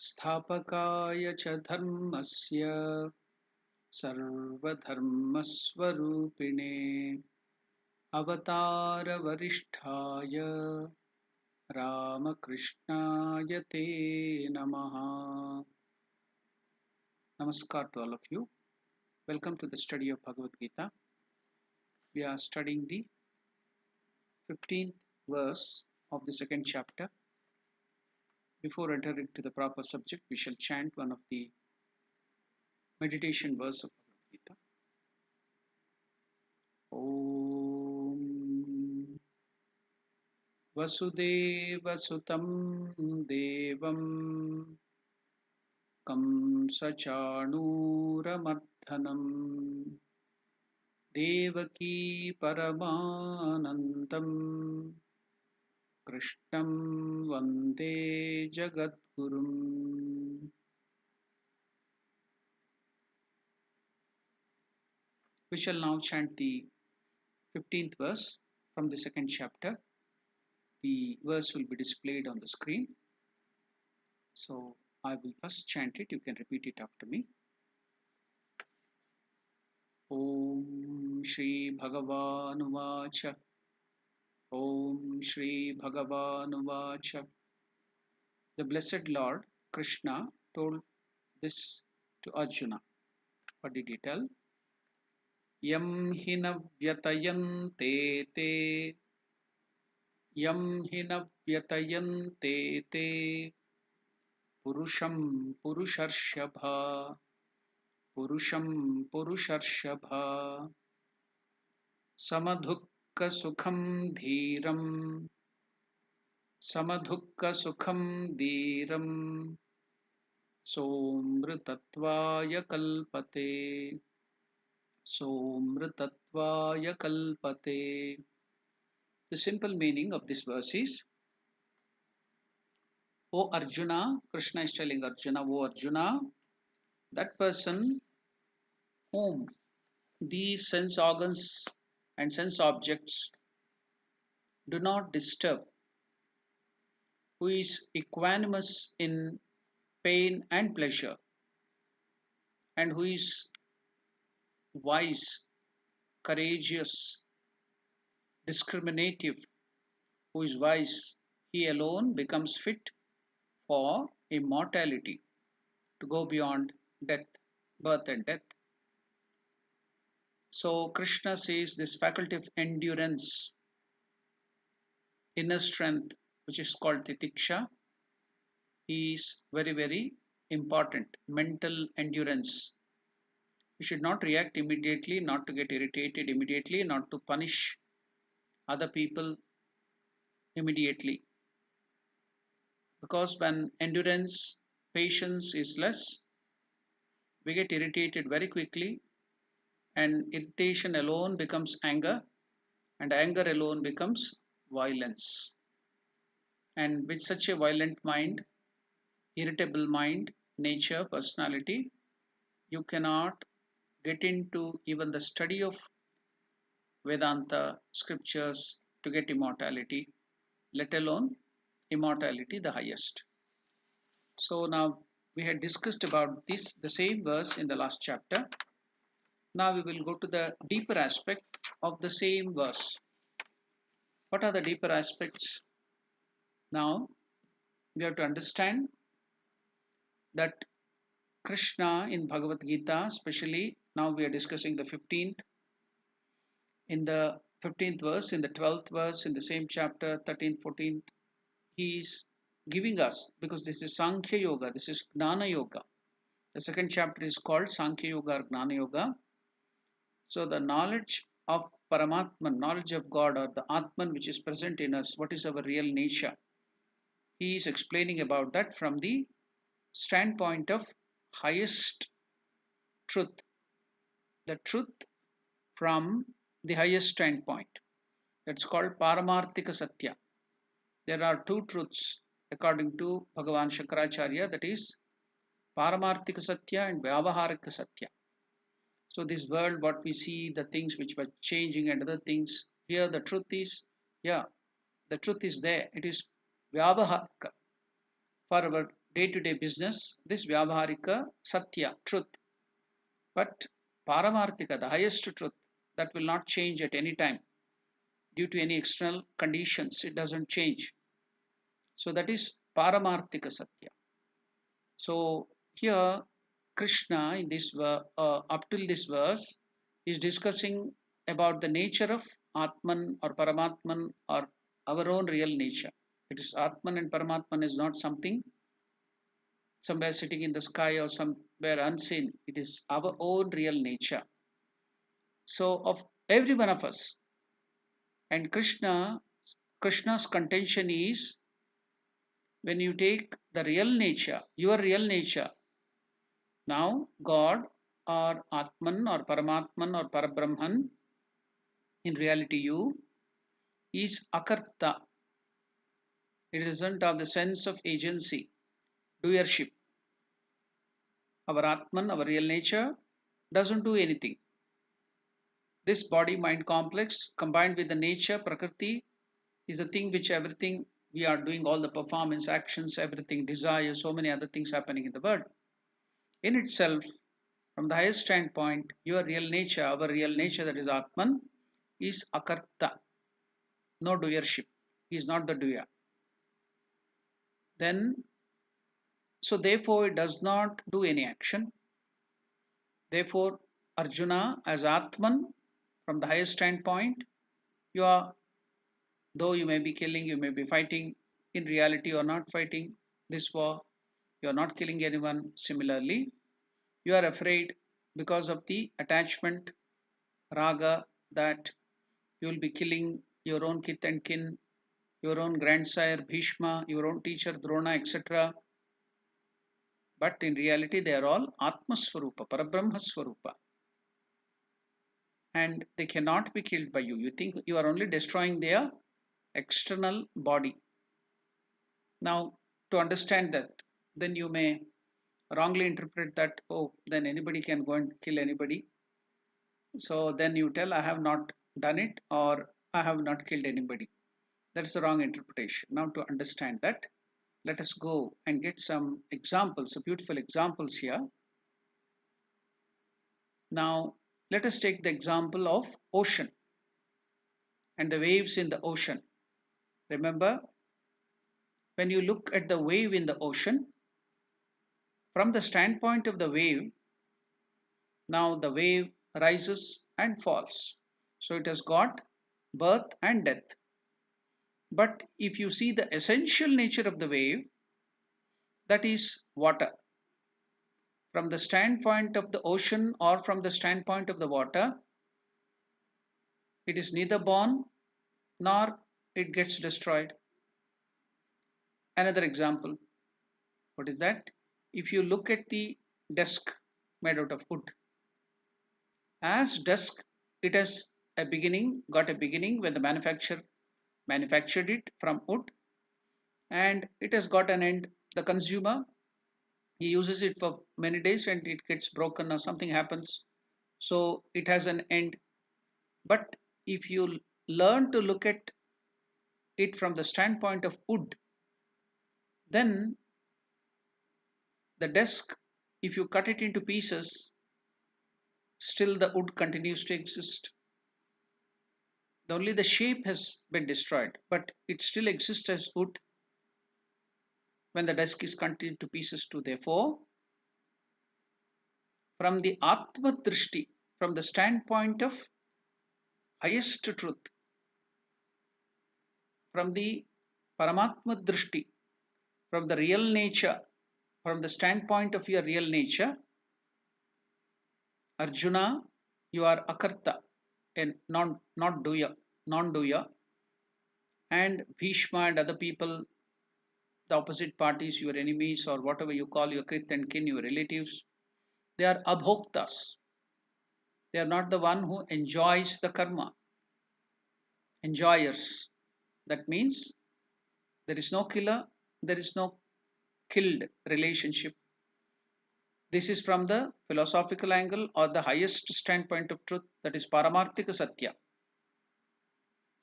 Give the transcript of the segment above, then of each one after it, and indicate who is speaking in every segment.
Speaker 1: स्थापकाय च धर्मस्य सर्वधर्मस्वरूपिणे अवतारवरिष्ठाय रामकृष्णाय ते नमः. Namaskar to all of you. Welcome to the study of Bhagavad Gita. We are studying the 15th verse of the second chapter. Before entering to the proper subject, we shall chant one of the meditation verse of Bhagavad Gita. Om Vasudevasutam Devam Kamsachanuramarthanam Devaki Paramanandam Krishnam Vande Jagadgurum. We shall now chant the 15th verse from the second chapter. The verse will be displayed on the screen. So I will first chant it. You can repeat it after me. Om Shri Bhagavan Vacha. Om Shri Bhagavan Vacha. The Blessed Lord Krishna told this to Arjuna. What did he tell? Yam hina vyatayante te. Yam hina vyatayante te. Purusham Purusharshabha. Purusham Purusharshabha. Samadhukka Sukham Dhiram. Samadhukka Sukham Dhiram. Somritatvaya Kalpate. Somritatvaya Kalpate. The simple meaning of this verse is, O Arjuna, Krishna is telling Arjuna, O Arjuna, that person whom these sense organs and sense objects do not disturb, who is equanimous in pain and pleasure, and who is wise, courageous, discriminative, who is wise, he alone becomes fit for immortality, to go beyond death, birth and death. So Krishna says this faculty of endurance, inner strength, which is called titiksha, is very, very important. Mental endurance. You should not react immediately, not to get irritated immediately, not to punish other people immediately. Because when endurance, patience is less, we get irritated very quickly, and irritation alone becomes anger, and anger alone becomes violence. And with such a violent mind, irritable mind, nature, personality, you cannot get into even the study of Vedanta scriptures to get immortality, let alone immortality the highest. So now we had discussed about this, the same verse in the last chapter. Now we will go to the deeper aspect of the same verse. What are the deeper aspects? Now we have to understand that Krishna in Bhagavad Gita, especially now we are discussing the 15th, in the 15th verse, in the 12th verse, in the same chapter, 13th, 14th, he is giving us, because this is Sankhya Yoga, this is Gnana Yoga. The second chapter is called Sankhya Yoga or Gnana Yoga. So the knowledge of Paramatman, knowledge of God or the Atman which is present in us, what is our real nature? He is explaining about that from the standpoint of highest truth, the truth from the highest standpoint. That's called Paramarthika Satya. There are two truths according to Bhagavan Shankaracharya, that is Paramarthika Satya and Vyavaharika Satya. So this world, what we see, the things which were changing and other things, here the truth is, the truth is there. It is Vyavaharika. For our day-to-day business, this Vyavaharika Satya, truth. But Paramarthika, the highest truth, that will not change at any time due to any external conditions. It doesn't change. So that is Paramarthika Satya. So here Krishna in this up till this verse is discussing about the nature of Atman or Paramatman or our own real nature. It is Atman and Paramatman is not something somewhere sitting in the sky or somewhere unseen. It is our own real nature. So of every one of us, and Krishna's contention is when you take the real nature, your real nature, now God or Atman or Paramatman or Parabrahman, in reality you, is Akarta. It doesn't have the sense of agency, doership. Our Atman, our real nature, doesn't do anything. This body mind complex combined with the nature, Prakriti, is the thing which everything we are doing, all the performance, actions, everything, desire, so many other things happening in the world. In itself, from the highest standpoint, your real nature, our real nature, that is Atman, is Akarta, no doership. He is not the doer. Then, so therefore, it does not do any action. Therefore, Arjuna, as Atman, from the highest standpoint, you are, though you may be killing, you may be fighting, in reality, you are not fighting this war, you are not killing anyone. Similarly, you are afraid because of the attachment, raga, that you will be killing your own kith and kin, your own grandsire Bhishma, your own teacher Drona, etc. But in reality, they are all Atmaswarupa, Parabrahma Swarupa. And they cannot be killed by you. You think you are only destroying their external body. Now, to understand that, then you may wrongly interpret that, oh, then anybody can go and kill anybody. So then you tell, I have not done it or I have not killed anybody. That's the wrong interpretation. Now, to understand that, let us go and get some examples, some beautiful examples here. Now, let us take the example of ocean and the waves in the ocean. Remember, when you look at the wave in the ocean, from the standpoint of the wave, now the wave rises and falls. So it has got birth and death. But if you see the essential nature of the wave, that is water. From the standpoint of the ocean or from the standpoint of the water, it is neither born nor it gets destroyed. Another example, what is that? If you look at the desk made out of wood, as desk, it has a beginning, got a beginning when the manufacturer manufactured it from wood, and it has got an end. The consumer, he uses it for many days and it gets broken or something happens, so it has an end. But if you learn to look at it from the standpoint of wood, then the desk, if you cut it into pieces, still the wood continues to exist. Only the shape has been destroyed, but it still exists as wood when the desk is cut into pieces too. Therefore, from the Atma Drishti, from the standpoint of highest truth, from the Paramatma Drishti, from the real nature, from the standpoint of your real nature, Arjuna, you are Akarta, and not doer, non-doer, and Bhishma and other people, the opposite parties, your enemies or whatever you call your kith and kin, your relatives, they are abhoktas. They are not the one who enjoys the karma. Enjoyers. That means there is no killer, there is no killed relationship. This is from the philosophical angle or the highest standpoint of truth, that is Paramarthika Satya.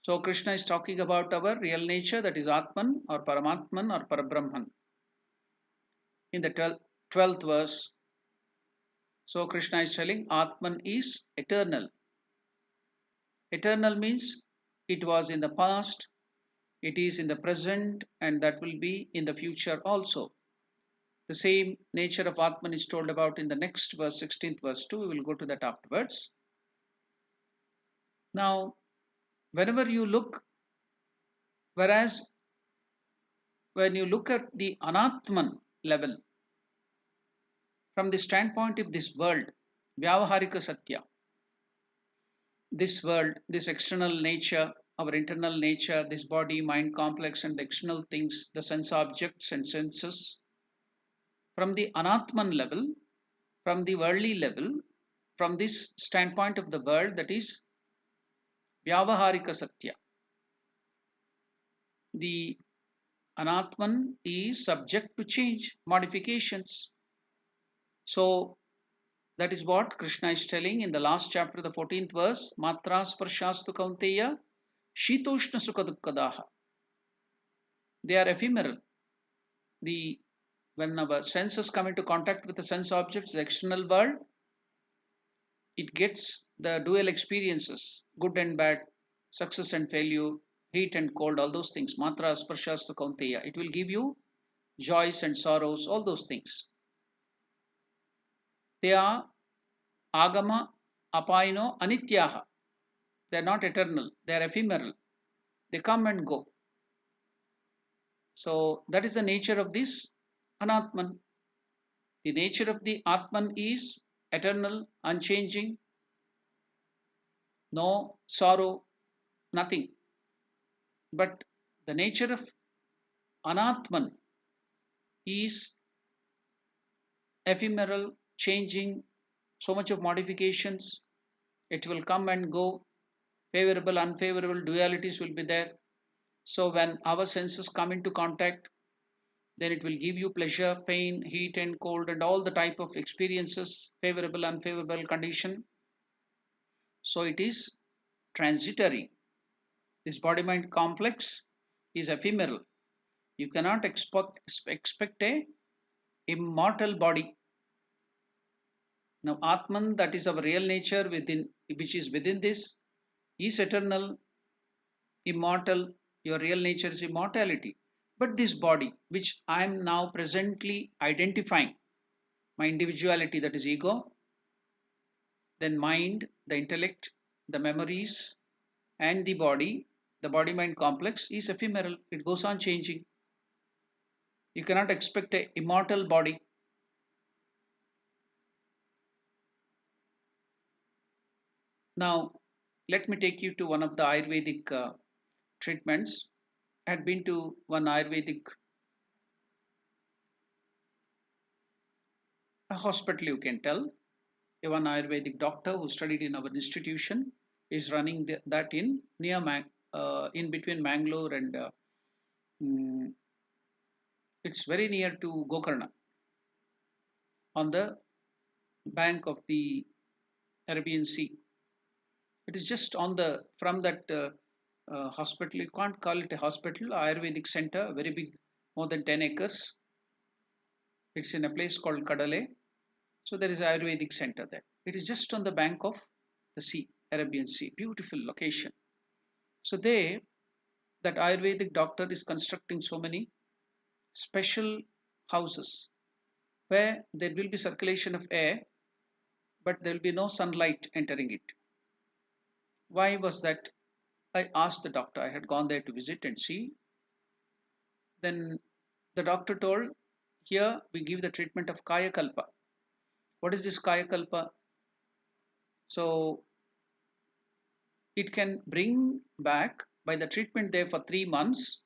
Speaker 1: So Krishna is talking about our real nature, that is Atman or Paramatman or Parabrahman. in the 12th verse. So Krishna is telling Atman is eternal. Eternal means it was in the past, it is in the present, and that will be in the future also. The same nature of Atman is told about in the next verse, 16th verse too. We will go to that afterwards. Now, whenever you look, whereas when you look at the Anatman level, from the standpoint of this world, Vyavaharika Satya, this world, this external nature, our internal nature, this body, mind complex, and the external things, the sense objects and senses, from the Anatman level, from the worldly level, from this standpoint of the world, that is Vyavaharika Satya, the Anatman is subject to change, modifications. So that is what Krishna is telling in the last chapter, the 14th verse. Matra sparshastu kaunteya shitoshna sukha dukkadaha. They are ephemeral. The when our senses come into contact with the sense objects, the external world, it gets the dual experiences, good and bad, success and failure, heat and cold, all those things. Matra sparshastu kaunteya. It will give you joys and sorrows, all those things. They are agama apaino anityaha. They are not eternal, they are ephemeral. They come and go. So that is the nature of this Anatman. The nature of the Atman is eternal, unchanging, no sorrow, nothing. But the nature of Anatman is ephemeral, changing, so much of modifications. It will come and go, favorable, unfavorable dualities will be there. So when our senses come into contact, then it will give you pleasure, pain, heat and cold, and all the type of experiences, favorable, unfavorable condition. So it is transitory. This body mind complex is ephemeral. You cannot expect a immortal body. Now Atman, that is our real nature within, which is within this, is eternal, immortal. Your real nature is immortality. But this body, which I am now presently identifying, my individuality, that is ego, then mind, the intellect, the memories, and the body mind complex is ephemeral. It goes on changing. You cannot expect a immortal body. Now, let me take you to one of the Ayurvedic treatments. I had been to one Ayurvedic hospital, you can tell. One Ayurvedic doctor who studied in our institution is running that in in between Mangalore and mm, it's very near to Gokarna, on the bank of the Arabian Sea. It is just on the from that hospital. You can't call it a hospital. Ayurvedic center, very big, more than 10 acres. It's in a place called Kadale. So there is an Ayurvedic center there. It is just on the bank of the sea, Arabian Sea. Beautiful location. So there, that Ayurvedic doctor is constructing so many special houses where there will be circulation of air, but there will be no sunlight entering it. Why was that? I asked the doctor. I had gone there to visit and see. Then the doctor told, here we give the treatment of Kaya Kalpa. What is this Kaya Kalpa? So it can bring back, by the treatment there for 3 months,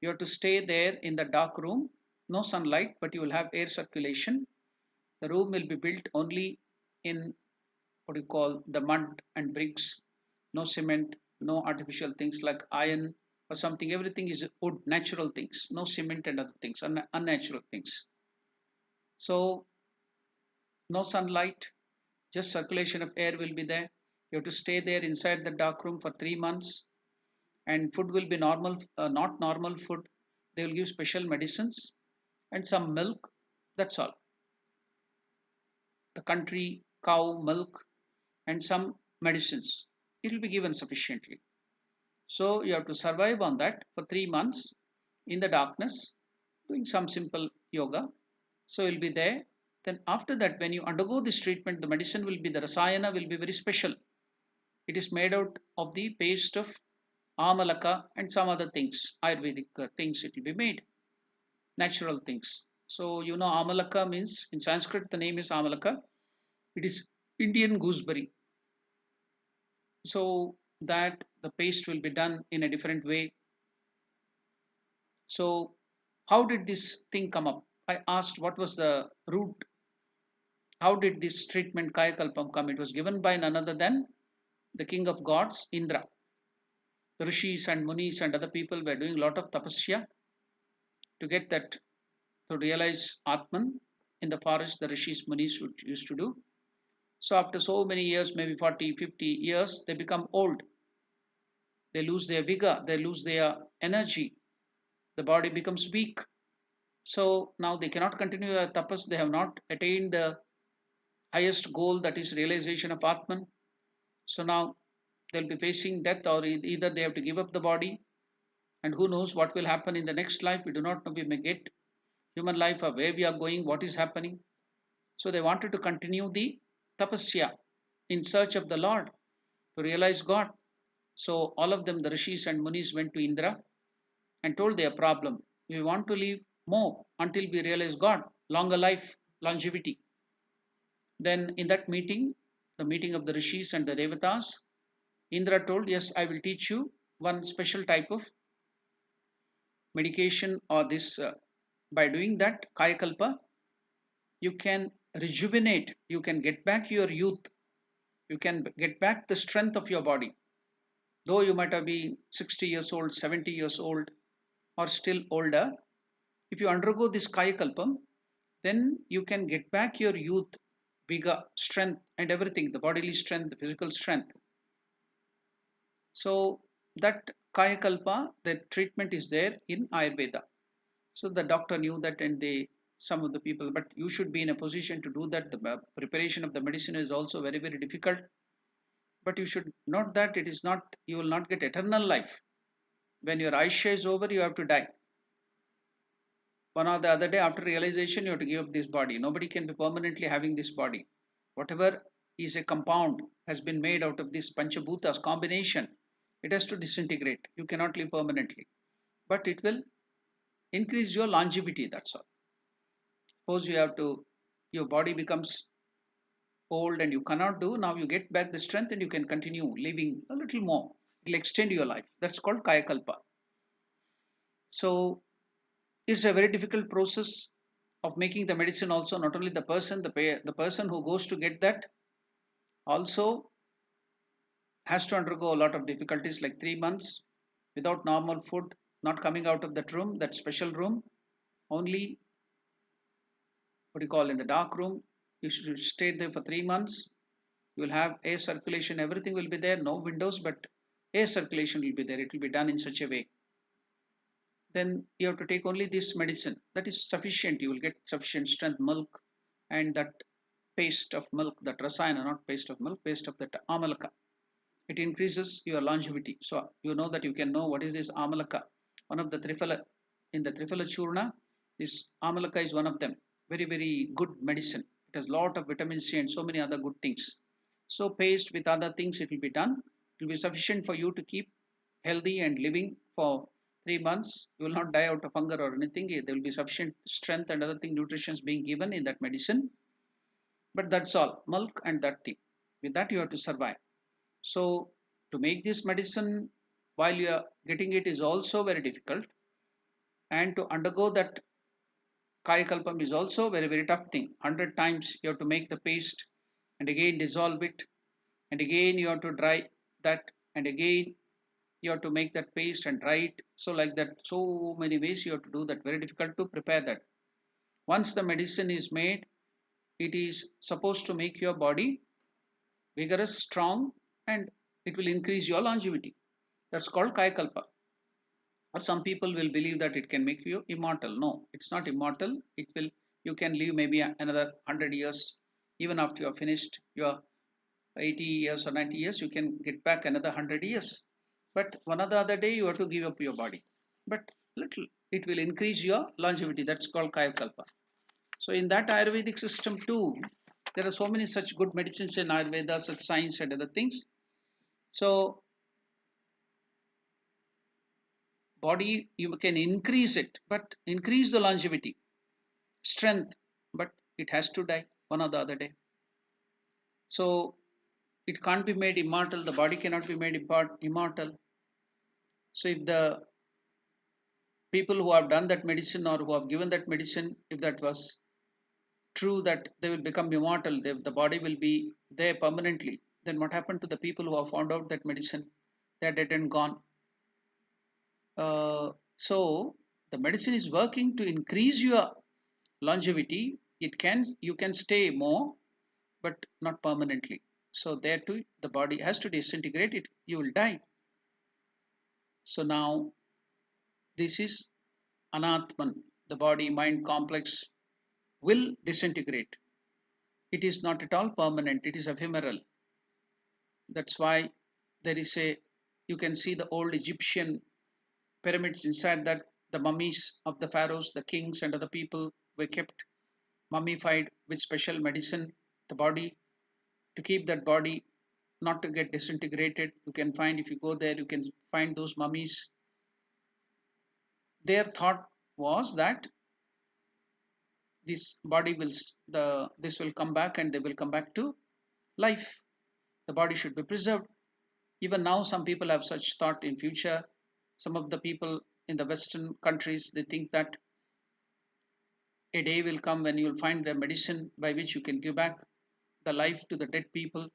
Speaker 1: you have to stay there in the dark room, no sunlight, but you will have air circulation. The room will be built only in what you call the mud and bricks, no cement, no artificial things like iron or something. Everything is wood, natural things, no cement and other things, unnatural things. So no sunlight, just circulation of air will be there. You have to stay there inside the dark room for 3 months, and food will be normal, not normal food. They will give special medicines and some milk, That's all. The country, cow, milk, and some medicines. It will be given sufficiently. So you have to survive on that for 3 months in the darkness, doing some simple yoga. So you'll be there. Then after that, when you undergo this treatment, the medicine will be, the rasayana will be very special. It is made out of the paste of amalaka and some other things, Ayurvedic things it will be made, natural things. So you know amalaka means, in Sanskrit the name is amalaka. It is Indian gooseberry. So that the paste will be done in a different way. So how did this thing come up? I asked what was the root. How did this treatment Kayakalpam come? It was given by none other than the king of gods, Indra. The rishis and munis and other people were doing a lot of tapasya to get that, to realize Atman in the forest. The rishis, munis used to do. So after so many years, maybe 40, 50 years, they become old. They lose their vigor, they lose their energy. The body becomes weak. So now they cannot continue their tapas. They have not attained the highest goal, that is realization of Atman. So now they'll be facing death, or either they have to give up the body, and who knows what will happen in the next life. We do not know. We may get human life, or where we are going, what is happening. So they wanted to continue the tapasya in search of the Lord, to realize God. So all of them, the rishis and munis, went to Indra and told their problem. We want to live more until we realize God, longer life, longevity. Then in that meeting, the meeting of the rishis and the devatas, Indra told, yes, I will teach you one special type of medication, or this, by doing that Kayakalpa, you can rejuvenate, you can get back your youth, you can get back the strength of your body. Though you might have been 60 years old, 70 years old, or still older, if you undergo this Kayakalpam, then you can get back your youth, vigor, strength, and everything, the bodily strength, the physical strength. So that Kayakalpa, the treatment is there in Ayurveda. So the doctor knew that, and they, some of the people, but you should be in a position to do that. The preparation of the medicine is also very, very difficult. But you should note that it is not, you will not get eternal life. When your Aisha is over, you have to die. One or the other day, after realization, you have to give up this body. Nobody can be permanently having this body. Whatever is a compound has been made out of this Panchabhutas combination, it has to disintegrate. You cannot live permanently. But it will increase your longevity, that's all. Suppose you have to, your body becomes old and you cannot do, now you get back the strength and you can continue living a little more. It will extend your life. That's called Kayakalpa. So it's a very difficult process of making the medicine also. Not only the person, the person who goes to get that also has to undergo a lot of difficulties, like 3 months without normal food, not coming out of that room, that special room, only, what do you call, in the dark room. You should stay there for 3 months. You will have air circulation, everything will be there, no windows, but air circulation will be there. It will be done in such a way. Then you have to take only this medicine, that is sufficient. You will get sufficient strength, milk, and that paste of milk, that rasayana, not paste of milk, paste of that amalaka. It increases your longevity. So you know that, you can know what is this amalaka. One of the triphala, in the triphala churna, this amalaka is one of them. Very, very good medicine. It has lot of vitamin C and so many other good things. So paste with other things, it will be done. It will be sufficient for you to keep healthy and living for 3 months. You will not die out of hunger or anything. There will be sufficient strength and other thing, nutrition being given in that medicine. But that's all, milk and that thing. With that you have to survive. So to make this medicine while you are getting it is also very difficult. And to undergo that Kayakalpam is also very, very tough thing. 100 times you have to make the paste and again dissolve it, and again you have to dry that, and again you have to make that paste and dry it. So like that, so many ways you have to do that. Very difficult to prepare that. Once the medicine is made, it is supposed to make your body vigorous, strong, and it will increase your longevity. That's called Kayakalpa. Or some people will believe that it can make you immortal. No, it's not immortal. It will you can live maybe another 100 years. Even after you are finished your 80 years or 90 years, you can get back another 100 years. But one or the other day, you have to give up your body. But little, it will increase your longevity. That's called Kayakalpa. So in that Ayurvedic system too, there are so many such good medicines in Ayurveda, such science and other things. So body, you can increase it, but increase the longevity, strength, but it has to die one or the other day. So it can't be made immortal. The body cannot be made immortal. So if the people who have done that medicine or who have given that medicine, if that was true that they will become immortal, the body will be there permanently, then what happened to the people who have found out that medicine? They are dead and gone. So the medicine is working to increase your longevity. You can stay more, but not permanently. So there too, the body has to disintegrate. You will die. So now this is anatman. The body mind complex will disintegrate. It is not at all permanent. It is ephemeral. That's why there is a, you can see the old Egyptian pyramids. Inside that, the mummies of the pharaohs, the kings and other people were kept mummified with special medicine, the body, to keep that body not to get disintegrated. You can find, if you go there, you can find those mummies. Their thought was that this body will, this will come back and they will come back to life. The body should be preserved. Even now, some people have such thought in future. Some of the people in the Western countries, they think that a day will come when you will find the medicine by which you can give back the life to the dead people,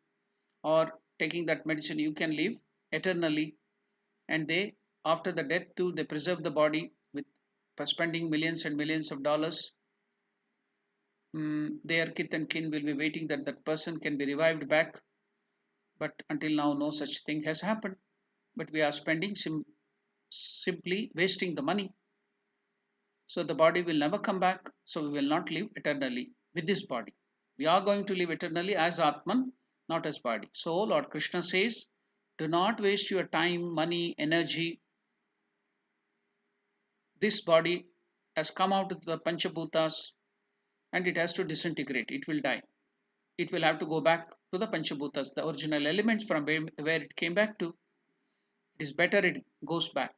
Speaker 1: or taking that medicine you can live eternally. And they, after the death too, they preserve the body with, by spending millions and millions of dollars. Their kith and kin will be waiting that that person can be revived back. But until now, no such thing has happened. But we are spending simply wasting the money. So the body will never come back. So we will not live eternally with this body. We are going to live eternally as Atman, not as body. So Lord Krishna says, do not waste your time, money, energy. This body has come out of the Panchabhutas and it has to disintegrate. It will die. It will have to go back to the Panchabhutas, the original elements from where it came back to. It is better it goes back,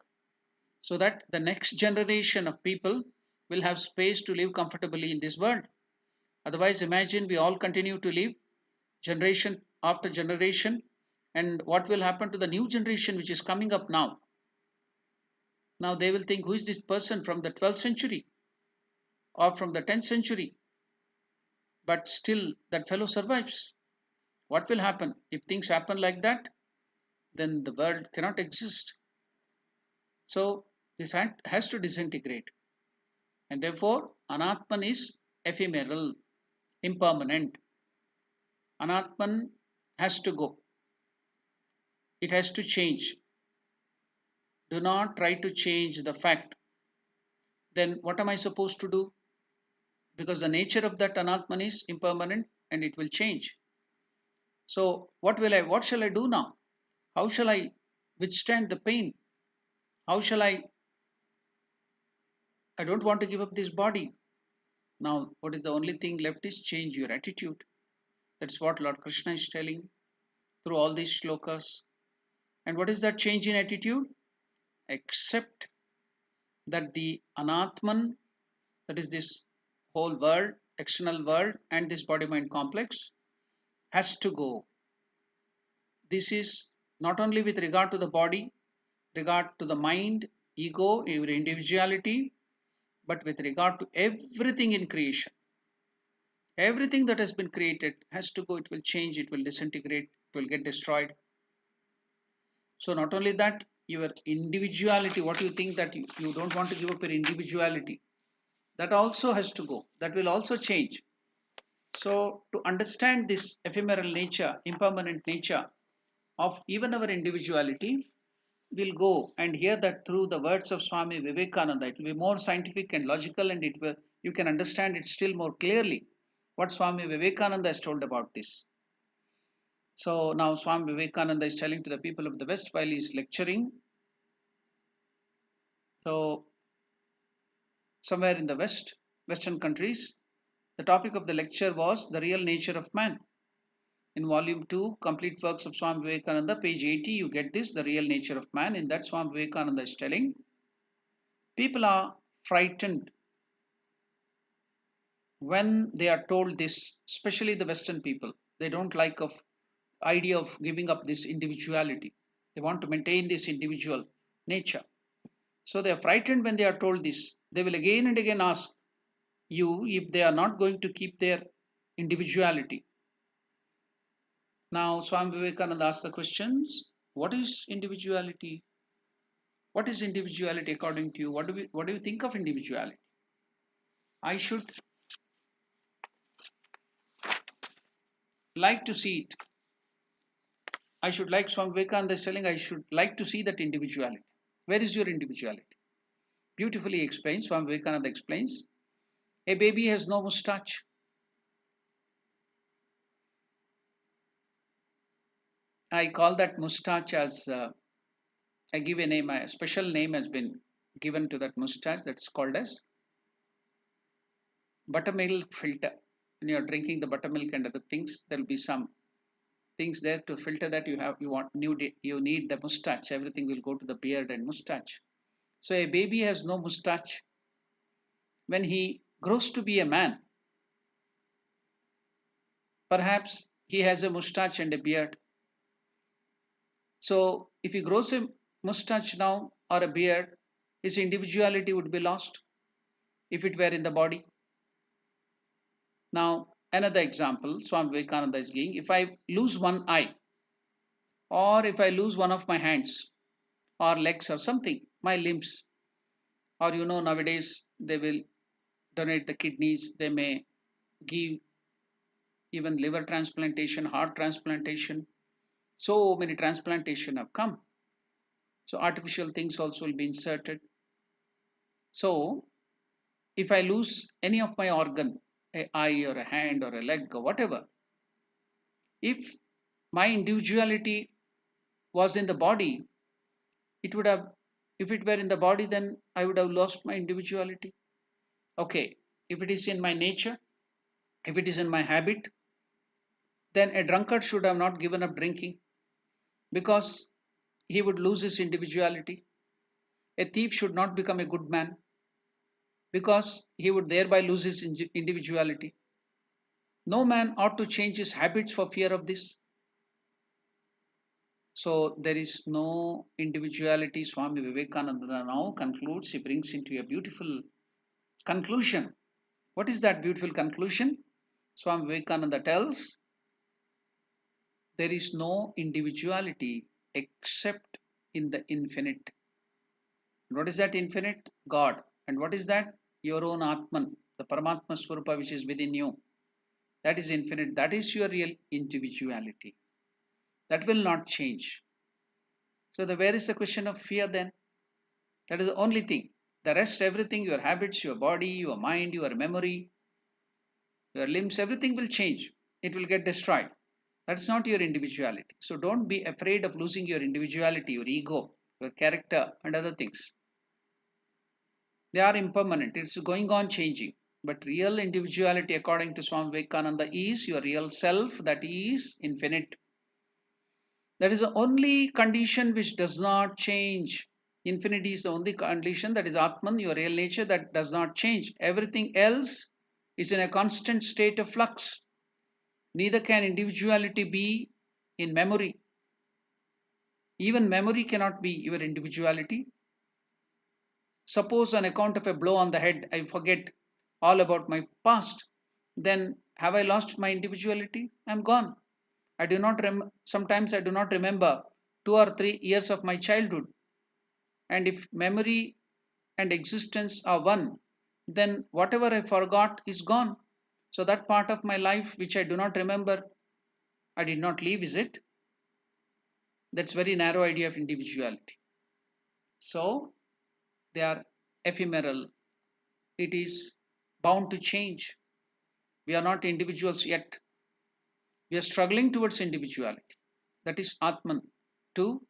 Speaker 1: so that the next generation of people will have space to live comfortably in this world. Otherwise, imagine we all continue to live generation after generation, and what will happen to the new generation which is coming up now? Now they will think, who is this person from the 12th century or from the 10th century? But still, that fellow survives. What will happen? If things happen like that, then the world cannot exist. So this has to disintegrate. And therefore, Anatman is ephemeral, impermanent. Anatman has to go. It has to change. Do not try to change the fact. Then what am I supposed to do? Because the nature of that Anatman is impermanent and it will change. So what shall I do now? How shall I withstand the pain? How shall I don't want to give up this body. Now, what is the only thing left is change your attitude. That's what Lord Krishna is telling through all these shlokas. And what is that change in attitude? Accept that the Anatman, that is this whole world, external world, and this body mind complex, has to go. This is not only with regard to the body, regard to the mind, ego, your individuality, but with regard to everything in creation. Everything that has been created has to go. It will change, it will disintegrate, it will get destroyed. So not only that, your individuality, what you think that you don't want to give up your individuality, that also has to go. That will also change. So to understand this ephemeral nature, impermanent nature of even our individuality, will go and hear that through the words of Swami Vivekananda, it will be more scientific and logical, and you can understand it still more clearly what Swami Vivekananda has told about this. So now Swami Vivekananda is telling to the people of the West while he is lecturing. So somewhere in the Western countries, the topic of the lecture was the real nature of man. In volume 2, Complete Works of Swami Vivekananda, page 80, you get this, the real nature of man. In that, Swami Vivekananda is telling, people are frightened when they are told this, especially the Western people. They don't like of idea of giving up this individuality. They want to maintain this individual nature. So they are frightened when they are told this. They will again and again ask you if they are not going to keep their individuality. Now Swami Vivekananda asks the questions, what is individuality? What is individuality according to you? What do you think of individuality? I should like to see it. I should like Swami Vivekananda is telling I should like to see that individuality. Where is your individuality? Beautifully explains, Swami Vivekananda explains, a baby has no moustache. I call that moustache as, I give a name, a special name has been given to that moustache, that's called as buttermilk filter. When you are drinking the buttermilk and other things, there will be some things there to filter that you need the moustache. Everything will go to the beard and moustache. So a baby has no moustache. When he grows to be a man, perhaps he has a moustache and a beard. So if he grows a moustache now or a beard, his individuality would be lost if it were in the body. Now another example Swami Vivekananda is giving, if I lose one eye, or if I lose one of my hands or legs or something, my limbs, or nowadays they will donate the kidneys, they may give even liver transplantation, heart transplantation. So many transplantation have come. So artificial things also will be inserted. So if I lose any of my organ, a eye or a hand or a leg or whatever, if my individuality was in the body, it would have, if it were in the body, then I would have lost my individuality. Okay, if it is in my nature, if it is in my habit, then a drunkard should have not given up drinking because he would lose his individuality. A thief should not become a good man because he would thereby lose his individuality. No man ought to change his habits for fear of this. So there is no individuality. Swami Vivekananda now concludes, he brings into a beautiful conclusion. What is that beautiful conclusion? Swami Vivekananda tells, there is no individuality except in the infinite. What is that infinite? God. And what is that? Your own Atman, the Paramatma Swarupa which is within you. That is infinite. That is your real individuality. That will not change. So where is the question of fear then? That is the only thing. The rest, everything, your habits, your body, your mind, your memory, your limbs, everything will change. It will get destroyed. That's not your individuality. So don't be afraid of losing your individuality, your ego, your character and other things. They are impermanent. It's going on changing. But real individuality according to Swami Vivekananda is your real self that is infinite. That is the only condition which does not change. Infinity is the only condition, that is Atman, your real nature, that does not change. Everything else is in a constant state of flux. Neither can individuality be in memory. Even memory cannot be your individuality. Suppose on account of a blow on the head, I forget all about my past. Then have I lost my individuality? I am gone. I do not sometimes I do not remember 2 or 3 years of my childhood. And if memory and existence are one, then whatever I forgot is gone. So that part of my life which I do not remember, I did not live, is it? That's very narrow idea of individuality. So they are ephemeral. It is bound to change. We are not individuals yet. We are struggling towards individuality. That is Atman, to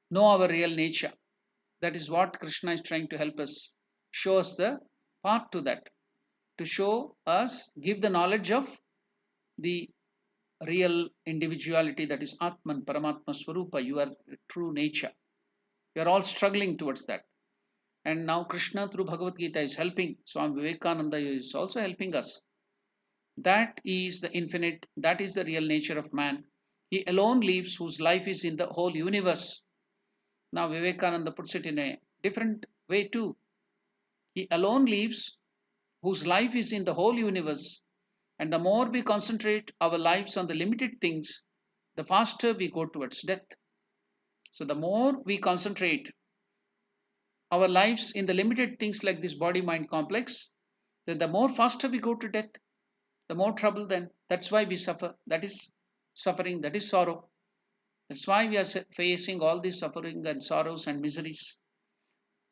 Speaker 1: know our real nature. That is what Krishna is trying to help us, show us the path to that, to show us, give the knowledge of the real individuality, that is Atman, Paramatma Swarupa, your true nature. We are all struggling towards that. And now Krishna through Bhagavad Gita is helping. Swami Vivekananda is also helping us. That is the infinite, that is the real nature of man. He alone lives whose life is in the whole universe. Now Vivekananda puts it in a different way too. He alone lives whose life is in the whole universe. And the more we concentrate our lives on the limited things, the faster we go towards death. So the more we concentrate our lives in the limited things like this body mind complex, then the more faster we go to death, the more trouble then. That's why we suffer. That is suffering, that is sorrow. That's why we are facing all these suffering and sorrows and miseries.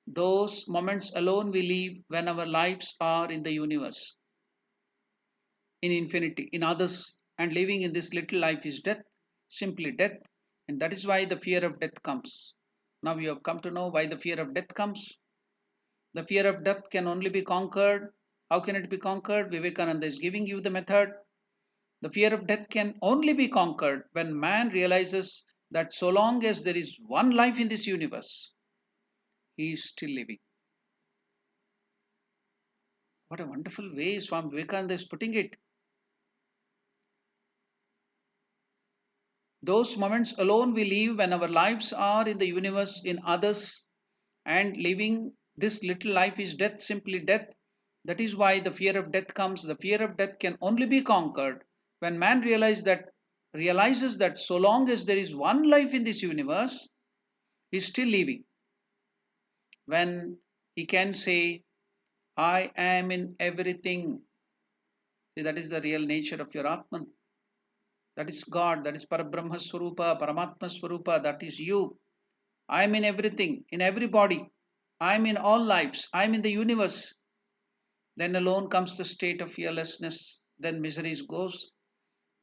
Speaker 1: Those moments alone we live when our lives are in the universe, in infinity, in others, and living in this little life is death, simply death. And that is why the fear of death comes. Now you have come to know why the fear of death comes. The fear of death can only be conquered. How can it be conquered? Vivekananda is giving you the method. The fear of death can only be conquered when man realizes that so long as there is one life in this universe, he is still living. What a wonderful way Swami Vivekananda is putting it. Those moments alone we live when our lives are in the universe, in others, and living this little life is death, simply death. That is why the fear of death comes. The fear of death can only be conquered when man realizes that so long as there is one life in this universe, he is still living. When he can say, I am in everything. See, that is the real nature of your Atman. That is God, that is Parabrahma Swarupa, Paramatma Swarupa, that is you. I am in everything, in everybody. I am in all lives. I am in the universe. Then alone comes the state of fearlessness. Then miseries goes.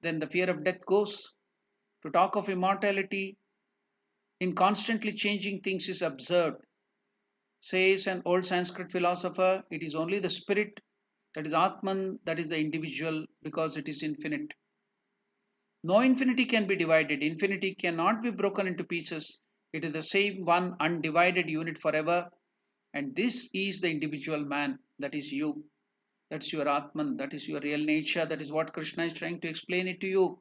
Speaker 1: Then the fear of death goes. To talk of immortality in constantly changing things is absurd. Says an old Sanskrit philosopher, it is only the spirit, that is Atman, that is the individual, because it is infinite. No infinity can be divided. Infinity cannot be broken into pieces. It is the same one undivided unit forever. And this is the individual man. That is you. That's your Atman. That is your real nature. That is what Krishna is trying to explain it to you.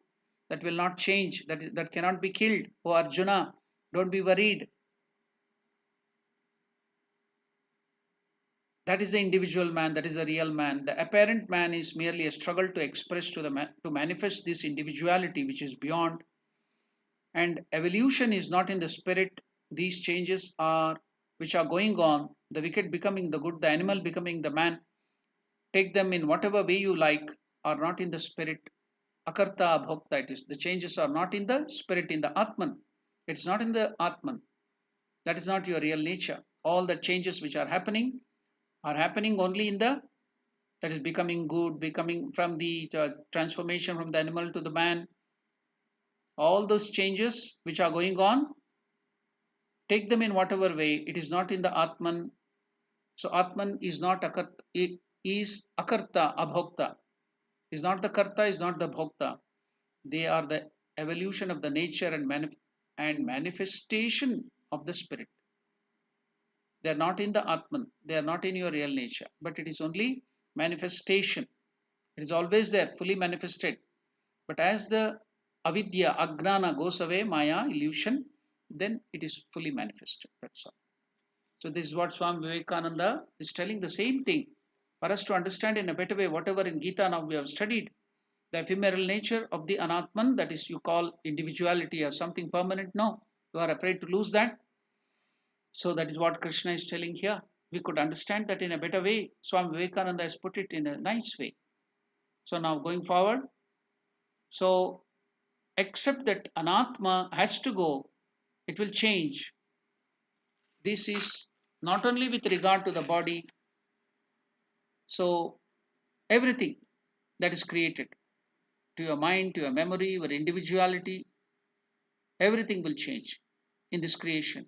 Speaker 1: That will not change. That cannot be killed. Oh Arjuna, don't be worried. That is the individual man. That is the real man. The apparent man is merely a struggle to express to manifest this individuality which is beyond. And evolution is not in the spirit. These changes are which are going on. The wicked becoming the good, the animal becoming the man. Take them in whatever way you like, are not in the spirit. Akarta abhokta, it is. The changes are not in the spirit, in the Atman. It's not in the Atman. That is not your real nature. All the changes which are happening only in the, that is becoming good, becoming from the transformation from the animal to the man. All those changes which are going on, take them in whatever way. It is not in the Atman. So Atman is not akarta, is akarta, abhokta. Is not the karta, is not the bhokta. They are the evolution of the nature and manifestation of the spirit. They are not in the Atman. They are not in your real nature. But it is only manifestation. It is always there, fully manifested. But as the avidya, agnana goes away, maya, illusion, then it is fully manifested. That's all. So this is what Swami Vivekananda is telling, the same thing. For us to understand in a better way, whatever in Gita now we have studied, the ephemeral nature of the anatman, that is you call individuality or something permanent. No, you are afraid to lose that. So that is what Krishna is telling here. We could understand that in a better way. Swami Vivekananda has put it in a nice way. So now going forward, so except that anatma has to go, it will change. This is not only with regard to the body, so everything that is created, to your mind, to your memory, your individuality, everything will change in this creation.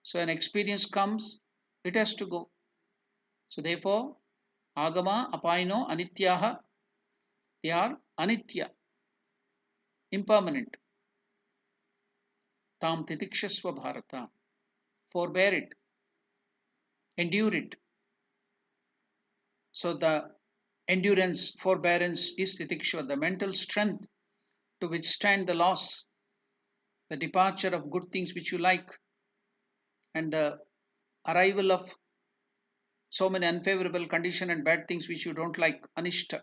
Speaker 1: So an experience comes, it has to go. So therefore, agama apaino anityaha, they are anitya, impermanent. Tam titikshasva bharata, forbear it, endure it. So the endurance, forbearance is titiksha, the mental strength to withstand the loss, the departure of good things which you like, and the arrival of so many unfavorable condition and bad things which you don't like, anishta.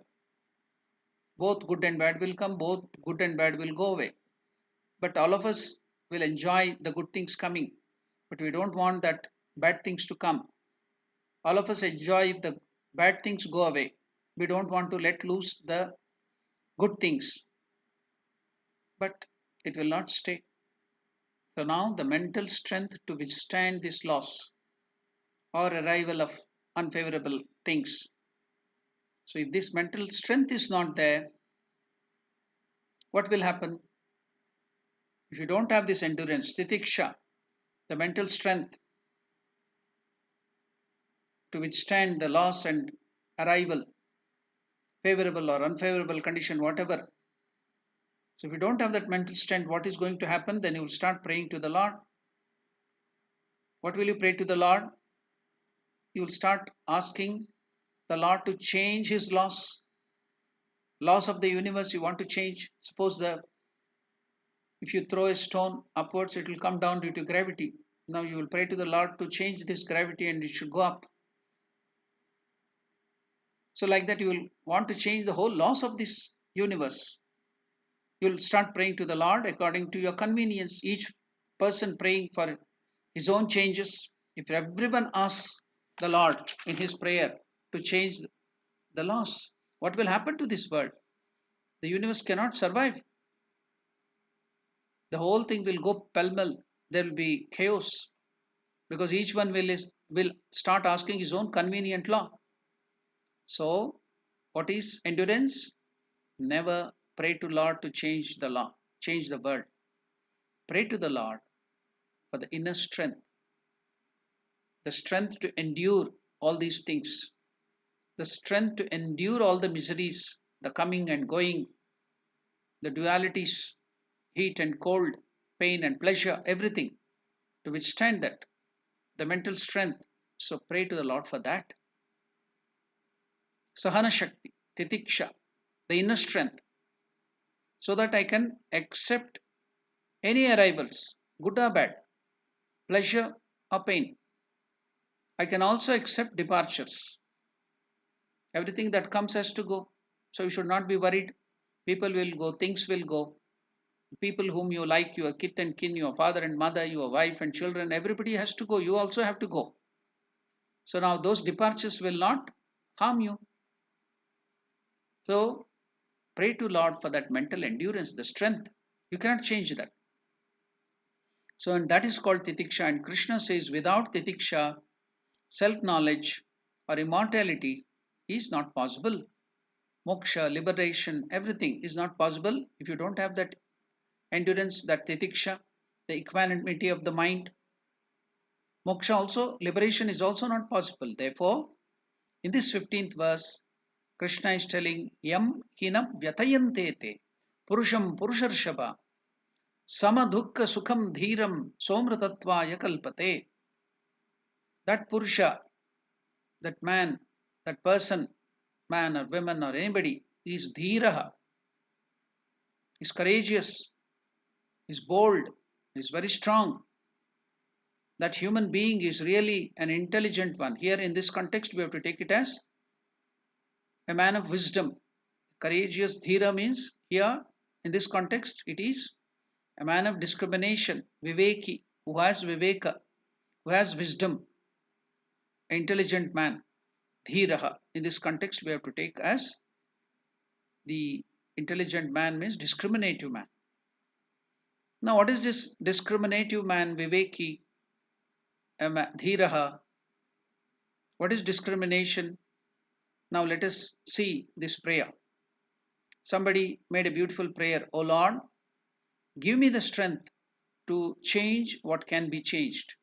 Speaker 1: Both good and bad will come, both good and bad will go away. But all of us will enjoy the good things coming, but we don't want that bad things to come. All of us enjoy if the bad things go away. We don't want to let loose the good things, but it will not stay. So now the mental strength to withstand this loss or arrival of unfavorable things. So if this mental strength is not there, what will happen? If you don't have this endurance, titiksha, the mental strength to withstand the loss and arrival, favorable or unfavorable condition, whatever. So if you don't have that mental strength, what is going to happen? Then you will start praying to the Lord. What will you pray to the Lord? You will start asking the Lord to change his laws of the universe you want to change. Suppose if you throw a stone upwards, it will come down due to gravity. Now you will pray to the Lord to change this gravity and it should go up. So like that you will want to change the whole laws of this universe. You will start praying to the Lord according to your convenience. Each person praying for his own changes. If everyone asks the Lord in his prayer to change the laws, what will happen to this world? The universe cannot survive. The whole thing will go pell-mell. There will be chaos because each one will start asking his own convenient law. So, what is endurance? Never pray to Lord to change the law, change the world. Pray to the Lord for the inner strength, the strength to endure all these things, the strength to endure all the miseries, the coming and going, the dualities, heat and cold, pain and pleasure, everything, to withstand that, the mental strength. So pray to the Lord for that. Sahana Shakti, Titiksha, the inner strength, so that I can accept any arrivals, good or bad, pleasure or pain. I can also accept departures. Everything that comes has to go. So you should not be worried. People will go, things will go. People whom you like, your kith and kin, your father and mother, your wife and children, everybody has to go. You also have to go. So now those departures will not harm you. So pray to Lord for that mental endurance, the strength. You cannot change that. So and that is called titiksha. And Krishna says without titiksha, self-knowledge or immortality is not possible. Moksha, liberation, everything is not possible if you don't have that endurance, that titiksha, the equanimity of the mind. Moksha also, liberation is also not possible. Therefore, in this 15th verse, Krishna is telling, Yam hinam vyatayante te, purusham purusharshaba, sama dukkha sukham dhiram somratatva yakalpate. That purusha, that man, that person, man or woman or anybody, is dhiraha, is courageous, is bold, is very strong. That human being is really an intelligent one. Here in this context, we have to take it as a man of wisdom. Courageous dhira means here in this context, it is a man of discrimination, viveki, who has viveka, who has wisdom, an intelligent man. Dhiraha. In this context, we have to take as the intelligent man means discriminative man. Now, what is this discriminative man, viveki? Dhiraha. What is discrimination? Now let us see this prayer. Somebody made a beautiful prayer. O Lord, give me the strength to change what can be changed.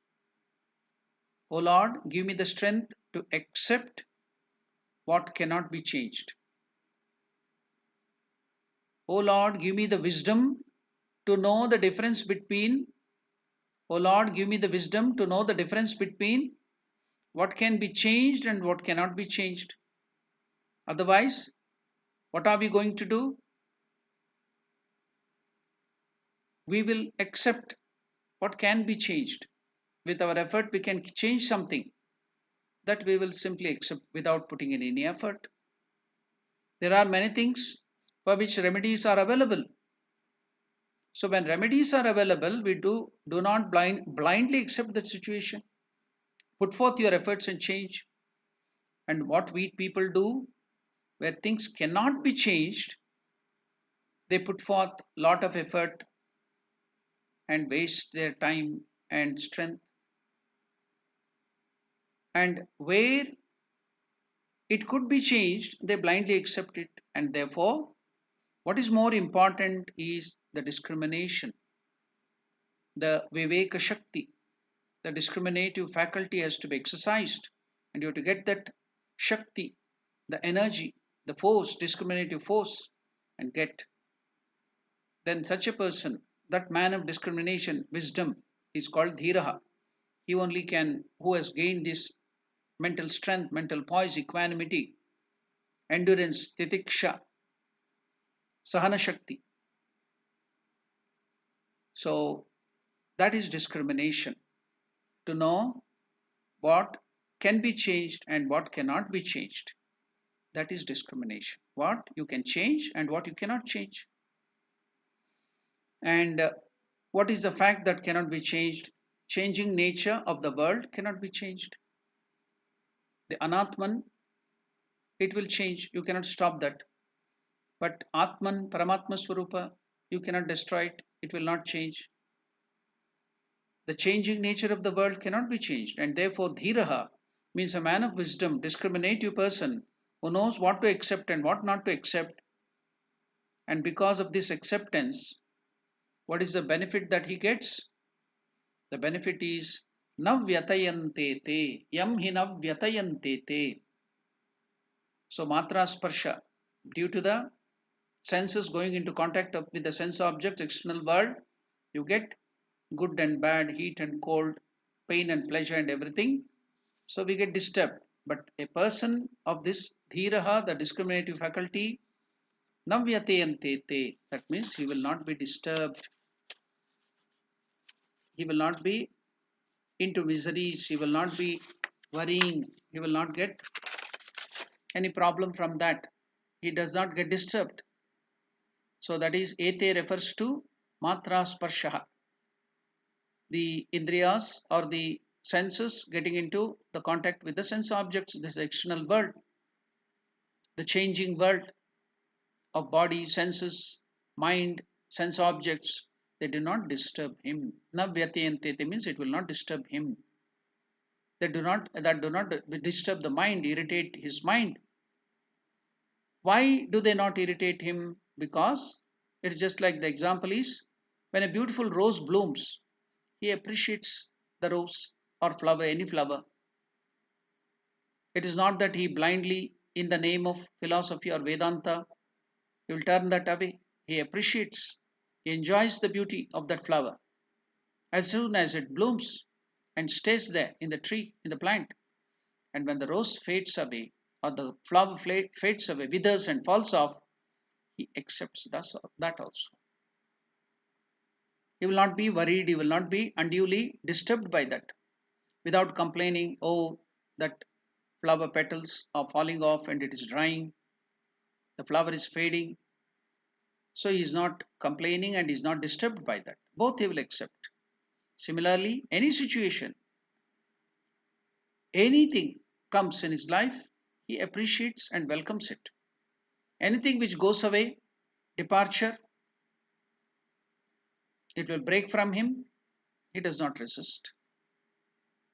Speaker 1: O Lord, give me the strength to accept what cannot be changed. O Lord, give me the wisdom to know the difference between, O Lord, give me the wisdom to know the difference between what can be changed and what cannot be changed. Otherwise, what are we going to do? We will accept what can be changed. With our effort, we can change something that we will simply accept without putting in any effort. There are many things for which remedies are available. So when remedies are available, we do not blindly accept that situation. Put forth your efforts and change. And what we people do, where things cannot be changed, they put forth lot of effort and waste their time and strength. And where it could be changed, they blindly accept it. And therefore, what is more important is the discrimination, the Viveka Shakti, the discriminative faculty has to be exercised. And you have to get that Shakti, the energy, the force, discriminative force, and get. Then such a person, that man of discrimination, wisdom, is called Dhiraha. He only can, who has gained this mental strength, mental poise, equanimity, endurance, titiksha, sahana shakti. So that is discrimination. To know what can be changed and what cannot be changed. That is discrimination. What you can change and what you cannot change. And what is the fact that cannot be changed? Changing nature of the world cannot be changed. The anatman, it will change. You cannot stop that. But atman, paramatma swarupa, you cannot destroy it. It will not change. The changing nature of the world cannot be changed. And therefore, dhiraha means a man of wisdom, discriminative person who knows what to accept and what not to accept. And because of this acceptance, what is the benefit that he gets? The benefit is navyatayante te, yam hi navyatayante te. So matra sparsha, due to the senses going into contact with the sense objects, external world, you get good and bad, heat and cold, pain and pleasure and everything. So we get disturbed. But a person of this dhiraha, the discriminative faculty, navyatayante te, that means he will not be disturbed. He will not be into miseries, he will not be worrying, he will not get any problem from that. He does not get disturbed. So that is ete refers to matra sparsha, the indriyas or the senses getting into the contact with the sense objects, this external world, the changing world of body, senses, mind, sense objects, they do not disturb him. Navyatayante means it will not disturb him. That do not disturb the mind, irritate his mind. Why do they not irritate him? Because it's just like the example is when a beautiful rose blooms, he appreciates the rose or flower, any flower. It is not that he blindly, in the name of philosophy or Vedanta, he will turn that away. He appreciates, he enjoys the beauty of that flower as soon as it blooms and stays there in the tree, in the plant. And when the rose fades away or the flower fades away, withers and falls off, he accepts that also. He will not be worried, he will not be unduly disturbed by that without complaining, oh, that flower petals are falling off and it is drying, the flower is fading. So he is not complaining and is not disturbed by that. Both he will accept. Similarly, any situation, anything comes in his life, he appreciates and welcomes it. Anything which goes away, departure, it will break from him, he does not resist.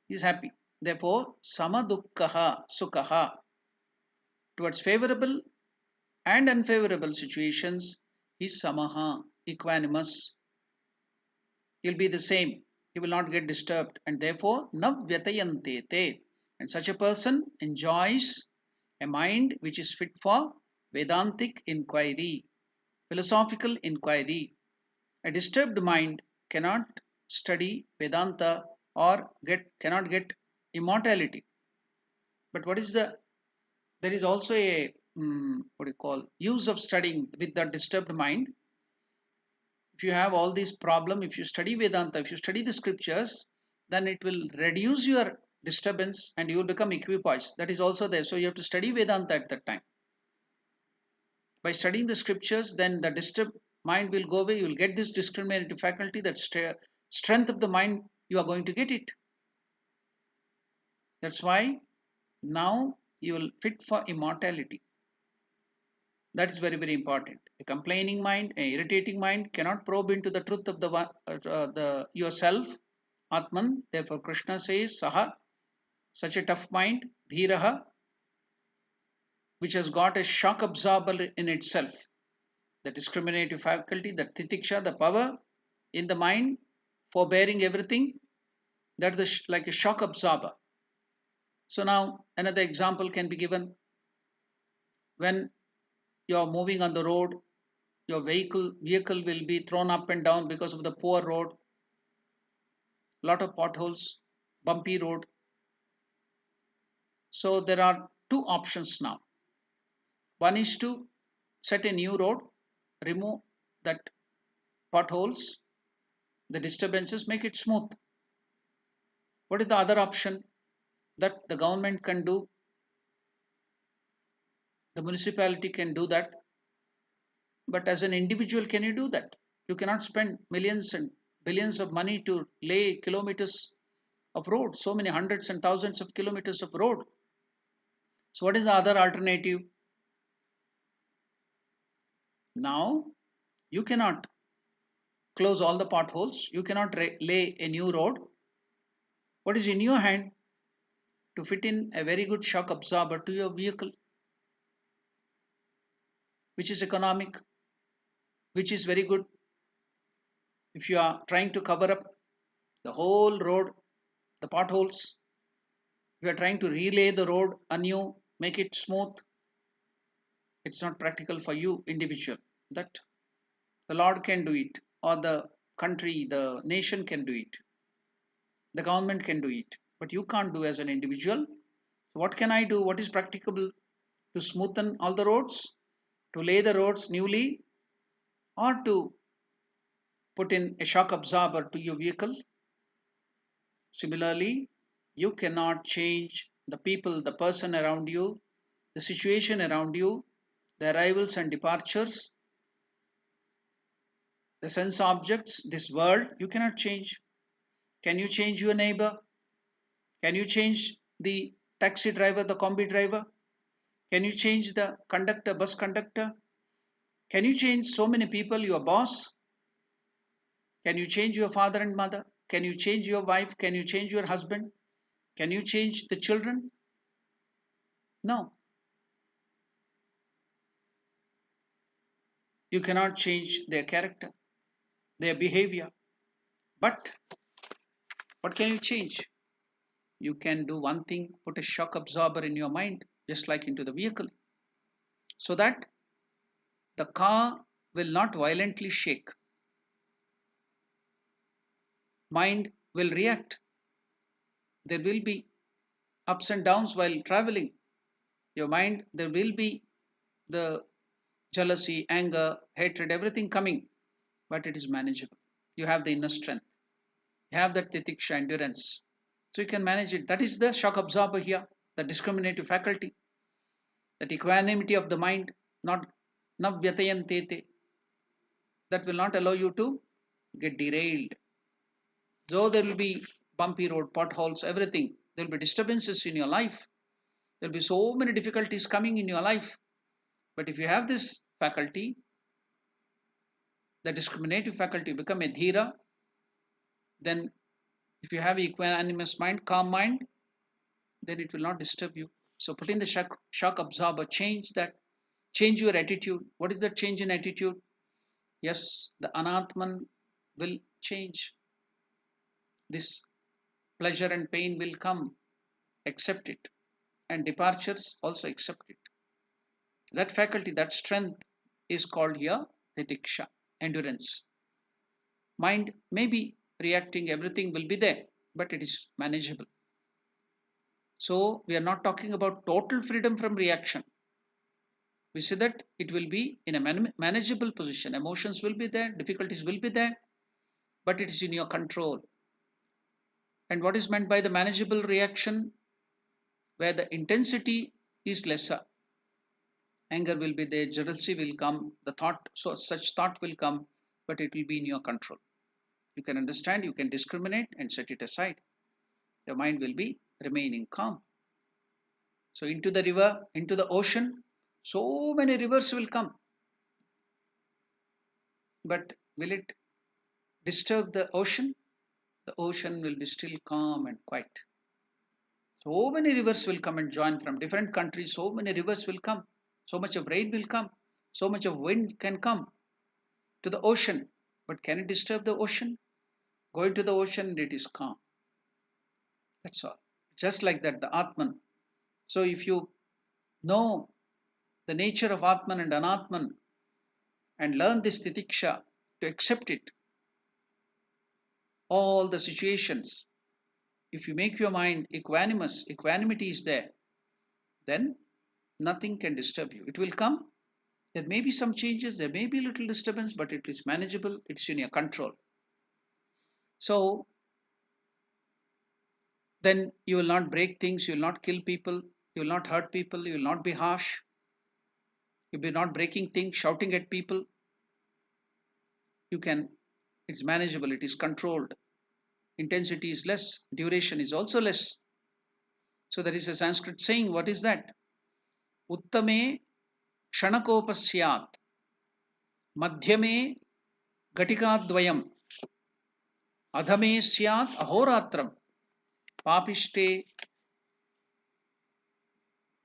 Speaker 1: He is happy. Therefore, samadukkaha sukhaha. Towards favorable and unfavorable situations, he is samaha, equanimous. He will be the same. He will not get disturbed. And therefore, navyatayantete. And such a person enjoys a mind which is fit for Vedantic inquiry, philosophical inquiry. A disturbed mind cannot study Vedanta or cannot get immortality. But what is there is also a what do you call use of studying with the disturbed mind. If you have all these problem, if you study Vedanta, if you study the scriptures, then it will reduce your disturbance and you will become equipoised. That is also there. So you have to study Vedanta at that time. By studying the scriptures, then the disturbed mind will go away. You will get this discriminative faculty, that strength of the mind, you are going to get it. That's why now you will fit for immortality. That is very, very important. A complaining mind, a irritating mind cannot probe into the truth of the yourself, Atman. Therefore, Krishna says, Saha, such a tough mind, Dhiraha, which has got a shock absorber in itself. The discriminative faculty, the titiksha, the power in the mind, forbearing everything, that is like a shock absorber. So now another example can be given. When you are moving on the road, your vehicle will be thrown up and down because of the poor road, lot of potholes, bumpy road. So there are two options now. One is to set a new road, remove that potholes, the disturbances, make it smooth. What is the other option that the government can do? The municipality can do that. But as an individual, can you do that? You cannot spend millions and billions of money to lay kilometers of road, so many hundreds and thousands of kilometers of road. So what is the other alternative? Now you cannot close all the potholes. You cannot lay a new road. What is in your hand? To fit in a very good shock absorber to your vehicle, which is economic, which is very good. If you are trying to cover up the whole road, the potholes, if you are trying to relay the road anew, make it smooth, it's not practical for you, individual. That the Lord can do it, or the country, the nation can do it, the government can do it, but you can't do as an individual. So what can I do? What is practicable? To smoothen all the roads, to lay the roads newly, or to put in a shock absorber to your vehicle. Similarly, you cannot change the people, the person around you, the situation around you, the arrivals and departures, the sense objects, this world, you cannot change. Can you change your neighbor? Can you change the taxi driver, the combi driver? Can you change the conductor, bus conductor? Can you change so many people, your boss? Can you change your father and mother? Can you change your wife? Can you change your husband? Can you change the children? No. You cannot change their character, their behavior. But what can you change? You can do one thing, put a shock absorber in your mind, just like into the vehicle, so that the car will not violently shake. Mind will react. There will be ups and downs while traveling. Your mind, there will be the jealousy, anger, hatred, everything coming, but it is manageable. You have the inner strength. You have that titiksha endurance. So you can manage it. That is the shock absorber here, the discriminative faculty, that equanimity of the mind, not navyatayantete, that will not allow you to get derailed. Though there will be bumpy road, potholes, everything, there will be disturbances in your life. There will be so many difficulties coming in your life. But if you have this faculty, the discriminative faculty, become a dhira, then If you have equanimous mind, calm mind, then it will not disturb you. So put in the shock absorber, change that, change your attitude. What is that change in attitude? Yes, the anatman will change. This pleasure and pain will come, accept it, and departures also accept it. That faculty, that strength is called here titiksha, endurance. Mind may be reacting, everything will be there, but it is manageable. So we are not talking about total freedom from reaction. We say that it will be in a manageable position. Emotions will be there, difficulties will be there, but it is in your control. And what is meant by the manageable reaction? Where the intensity is lesser. Anger will be there, jealousy will come, the thought, so such thought will come, but it will be in your control. You can understand, you can discriminate and set it aside. Your mind will be remaining calm. So into the river, into the ocean, so many rivers will come. But will it disturb the ocean? The ocean will be still calm and quiet. So many rivers will come and join from different countries. So many rivers will come. So much of rain will come. So much of wind can come to the ocean. But can it disturb the ocean? Go into the ocean and it is calm. That's all. Just like that, the Atman. So if you know the nature of Atman and Anatman and learn this titiksha to accept it, all the situations, if you make your mind equanimous, equanimity is there, then nothing can disturb you. It will come. There may be some changes, there may be a little disturbance, but it is manageable, it's in your control. So then you will not break things, you will not kill people, you will not hurt people, you will not be harsh, you will be not breaking things, shouting at people. You can, it's manageable, it is controlled. Intensity is less, duration is also less. So there is a Sanskrit saying, what is that? Uttame kshanakopasyaat, madhyame gatikadvayam, adhame syat ahoratram, papishte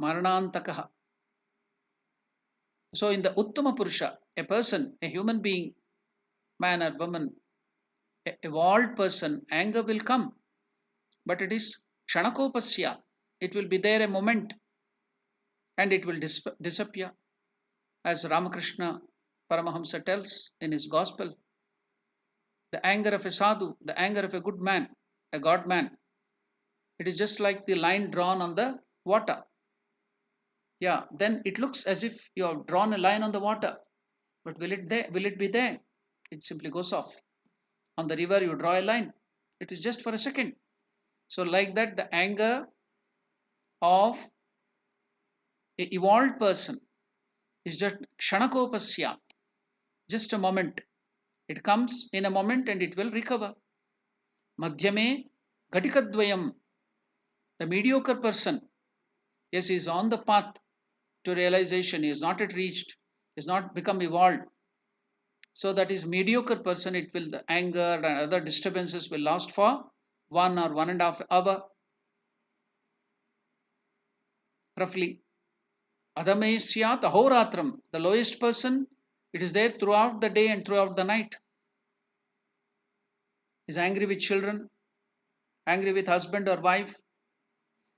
Speaker 1: maranantakaha. So in the Uttama Purusha, a person, a human being, man or woman, a evolved person, anger will come, but it is kshanakopasya. It will be there a moment and it will disappear. As Ramakrishna Paramahamsa tells in his gospel, the anger of a sadhu, the anger of a good man, a god man, it is just like the line drawn on the water. Yeah, then it looks as if you have drawn a line on the water, but will it be there? It simply goes off. On the river, you draw a line. It is just for a second. So like that, the anger of a evolved person is just kshanakopasya, just a moment. It comes in a moment and it will recover. Madhyame ghatikadvayam, the mediocre person, yes, he is on the path to realization. He is not yet reached. He has not become evolved. So that is mediocre person. It will, the anger and other disturbances will last for 1 or 1.5 hours, roughly. Adame syat ahoratram, the lowest person, it is there throughout the day and throughout the night. Is angry with children, angry with husband or wife.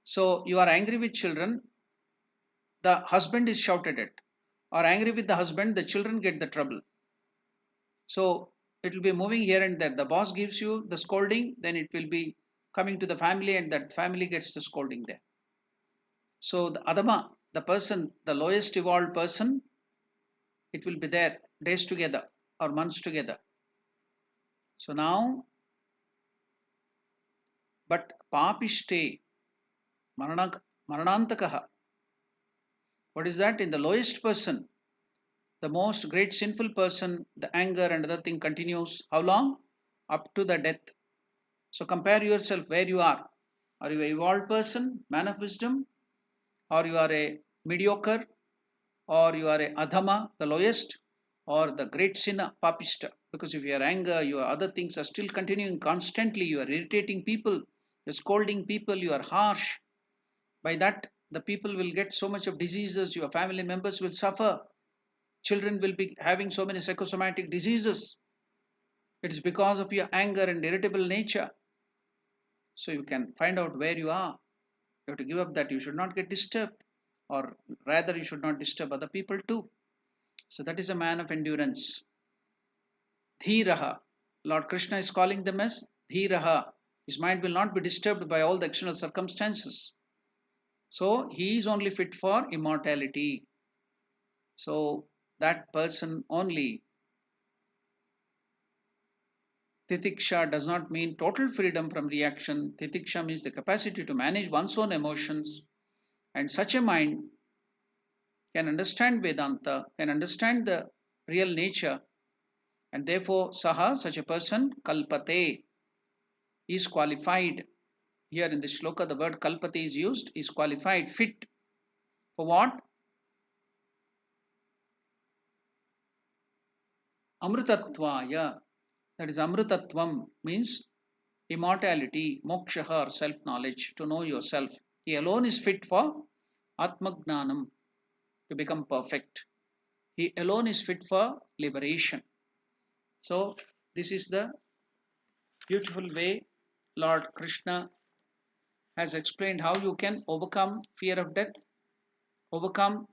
Speaker 1: So you are angry with children, the husband is shouted at. Or angry with the husband, the children get the trouble. So it will be moving here and there. The boss gives you the scolding, then it will be coming to the family and that family gets the scolding there. So the Adama, the person, the lowest evolved person, it will be there days together or months together. So now, but papishte maranantakaha. What is that? In the lowest person, the most great sinful person, the anger and other thing continues. How long? Up to the death. So compare yourself where you are. Are you an evolved person, man of wisdom? Or you are a mediocre? Or you are a adhama, the lowest? or the great sinner, papista. Because if your anger, your other things are still continuing constantly, you are irritating people, you're scolding people, you are harsh. By that, the people will get so much of diseases, your family members will suffer, children will be having so many psychosomatic diseases. It is because of your anger and irritable nature. So you can find out where you are. You have to give up that. You should not get disturbed, or rather, you should not disturb other people too. So that is a man of endurance. Dhiraha. Lord Krishna is calling them as Dhiraha. His mind will not be disturbed by all the external circumstances. So he is only fit for immortality. So that person only. Titiksha does not mean total freedom from reaction. Titiksha means the capacity to manage one's own emotions. And such a mind can understand Vedanta, can understand the real nature, and therefore Saha, such a person, Kalpate, is qualified. Here in this shloka, the word Kalpate is used, is qualified, fit. For what? Amrutatvaya. That is Amrutatvam means immortality, moksha or self-knowledge, to know yourself. He alone is fit for Atmagnanam, to become perfect. He alone is fit for liberation. So this is the beautiful way Lord Krishna has explained how you can overcome fear of death, overcome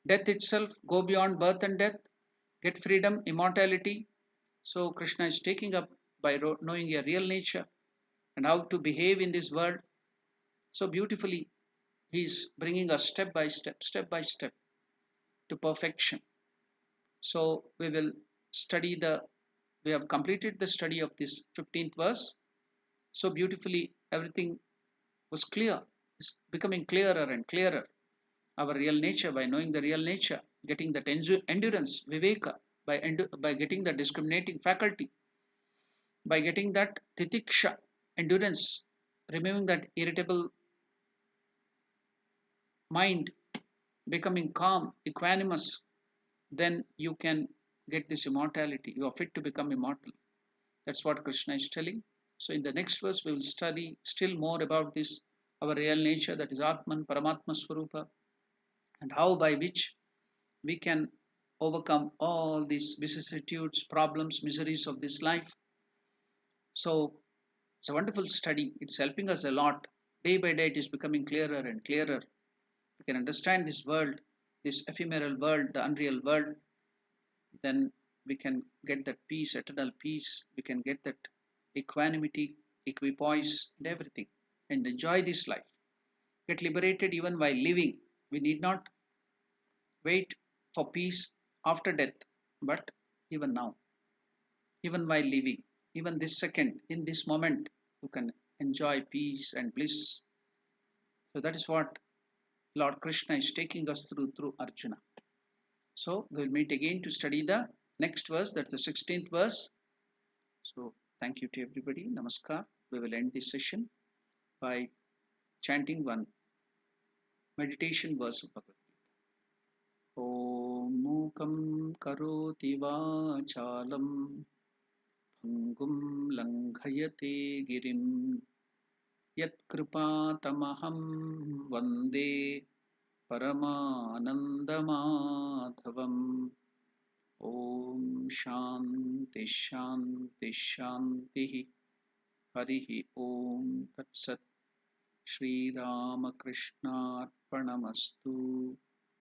Speaker 1: death itself, go beyond birth and death, get freedom, immortality. So Krishna is taking up by knowing your real nature and how to behave in this world. So beautifully, he is bringing us step by step to perfection. So we have completed the study of this 15th verse. So beautifully, everything was clear. It's becoming clearer and clearer. Our real nature, by knowing the real nature, getting that endurance, viveka, by getting the discriminating faculty, by getting that titiksha, endurance, removing that irritable mind, becoming calm, equanimous, then you can get this immortality. You are fit to become immortal. That's what Krishna is telling. So in the next verse, we will study still more about this, our real nature, that is Atman, Paramatma Swarupa, and how by which we can overcome all these vicissitudes, problems, miseries of this life. So it's a wonderful study. It's helping us a lot. Day by day, it is becoming clearer and clearer. We can understand this world, this ephemeral world, the unreal world. Then we can get that peace, eternal peace. We can get that equanimity, equipoise, and everything, and enjoy this life. Get liberated even while living. We need not wait for peace after death, but even now, even while living, even this second, in this moment, you can enjoy peace and bliss. So that is what Lord Krishna is taking us through Arjuna. So we'll meet again to study the next verse, that's the 16th verse. So thank you to everybody. Namaskar. We will end this session by chanting one meditation verse of Bhagavad Gita. Om Mukam Karoti Vachalam Bhangum Langhayate Girim Yatkripatamaham Vande Paramanandamadhavam. Om Shanti Shanti Shanti. Harihi Om Tat Sat. Shri Ramakrishna Arpanamastu.